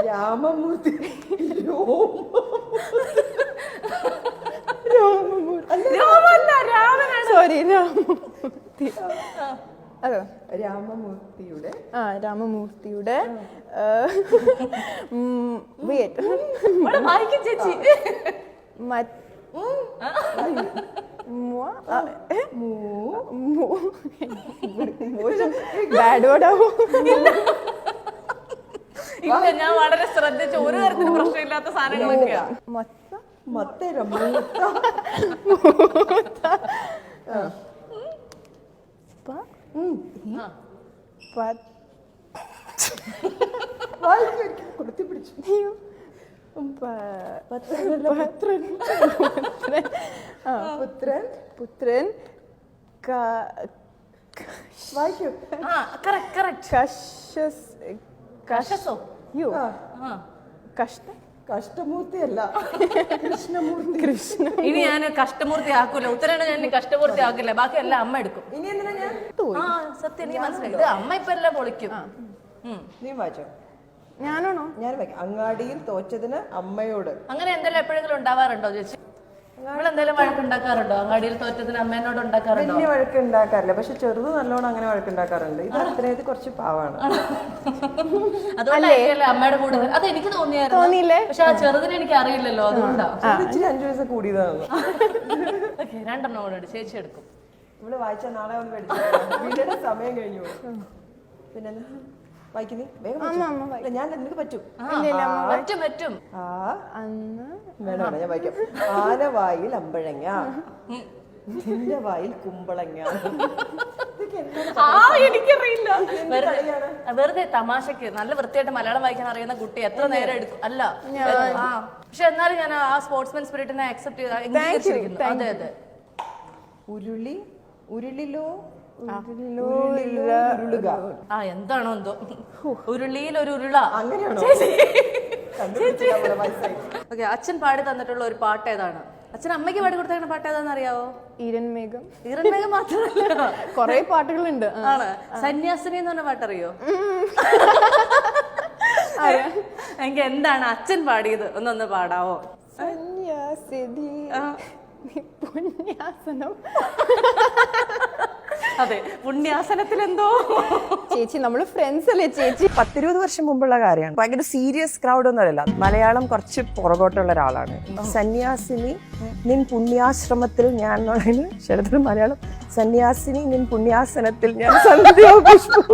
Ramamurthy. Sorry, Ramamurthy. അതെ, രാമമൂർത്തിയുടെ ചേച്ചി bad വേർഡാവോ? ഇല്ല, ഞാൻ വളരെ ശ്രദ്ധിച്ച ഒരു തരത്തിലും പ്രശ്നമില്ലാത്ത സാധനങ്ങളൊക്കെയാ. പുത്രൻ കഷ്ടമൂർത്തി അല്ല, കൃഷ്ണമൂർത്തി. ഇനി ഞാൻ കഷ്ടമൂർത്തി ആക്കൂല. ഉത്തരാണ് ഞാൻ കഷ്ടമൂർത്തി ആക്കില്ല. ബാക്കി എല്ലാം അമ്മ എടുക്കും. ഇനി എന്തിനാ ഞാൻ സത്യം എനിക്ക് മനസ്സിലായി. ഇത് അമ്മ ഇപ്പൊ എല്ലാം പൊളിക്കും. നീ വായിച്ചോ? ഞാനാണോ? ഞാൻ വായിക്കാം. അങ്ങാടിയിൽ തോറ്റതിന് അമ്മയോട്. അങ്ങനെ എന്തെങ്കിലും എപ്പോഴെങ്കിലും ഉണ്ടാവാറുണ്ടോ ചേച്ചി? നിങ്ങൾ എന്തെങ്കിലും വഴക്കുണ്ടാക്കാറുണ്ടോ? അങ്ങാടിയിൽ തോറ്റതിന് അമ്മേനോട് ഉണ്ടാക്കാറുണ്ടോ? വലിയ വഴക്ക് ഉണ്ടാക്കാറില്ല, പക്ഷെ ചെറുത് നല്ലോണം അങ്ങനെ വഴക്കുണ്ടാക്കാറുണ്ട്. ഇത് അത്രയത് കുറച്ച് പാവാണ്. അതുകൊണ്ടല്ലേ അമ്മയുടെ കൂടെ? അത് എനിക്ക് തോന്നിയില്ലേ? പക്ഷെ ആ ചെറുതിന് എനിക്ക് അറിയില്ലല്ലോ, അതുകൊണ്ടാണ്. 5 വയസ്സ് കൂടിയതാണ്. രണ്ടെണ്ണം കൂടെ ചേച്ചി എടുക്കും. ഇവിടെ വായിച്ചാൽ നാളെ വന്ന് മേടിച്ചു. സമയം കഴിഞ്ഞു. പിന്നെ വായിക്കുന്നേ വേഗം. ഞാൻ നിനക്ക് പറ്റും. പറ്റും. വേണോ? ഞാൻ വായിക്കാം. ആനവായിൽ അമ്പഴങ്ങ, നിന്റെ വായിൽ കുമ്പളങ്ങ. എനിക്കറിയില്ല. വെറുതെ തമാശക്ക്. നല്ല വൃത്തിയായിട്ട് മലയാളം വായിക്കാൻ അറിയുന്ന കുട്ടി എത്ര നേരം എടുക്കും? അല്ല, പക്ഷെ എന്നാലും ഞാൻ ആ സ്പോർട്സ്മാൻ സ്പിരിറ്റിനെ അക്സെപ്റ്റ് ചെയ്തിരിക്കുന്നു. അതെ അതെ. ഉരുളിലോ എന്താണോ എന്തോ, ഉരുളിയിൽ ഒരു ഉരുള. അങ്ങനെയാണോ? ഓക്കെ, അച്ഛൻ പാടി തന്നിട്ടുള്ള ഒരു പാട്ട് ഏതാണ്? അച്ഛൻ അമ്മയ്ക്ക് പാടി കൊടുത്ത പാട്ട് ഏതാണെന്ന് അറിയാവോ? ഈരൻമേഘം. ഈരൻമേഘം മാത്രമല്ല, കൊറേ പാട്ടുകളുണ്ട്. ആണ്. സന്യാസിനി എന്ന് പറഞ്ഞ പാട്ടറിയോ? എനിക്ക് എന്താണ് അച്ഛൻ പാടിയത് ഒന്നൊന്ന് പാടാവോ? സന്യാസിനി പുണ്യാസനം. അതെ, പുണ്യാസനത്തിൽ എന്തോ. ചേച്ചി നമ്മള് ഫ്രണ്ട്സ് അല്ലേ ചേച്ചി? 10-20 വർഷം മുമ്പുള്ള കാര്യമാണ്. ഭയങ്കര സീരിയസ് ക്രൗഡ് ഒന്നുമല്ല. മലയാളം കുറച്ച് പുറകോട്ടുള്ള ഒരാളാണ്. സന്യാസിനി നിൻ പുണ്യാശ്രമത്തിൽ ഞാൻ ശരത്തിൽ മലയാളം. സന്യാസിനി നിൻ പുണ്യാസനത്തിൽ ഞാൻ സന്ധ്യ പുഷ്പം.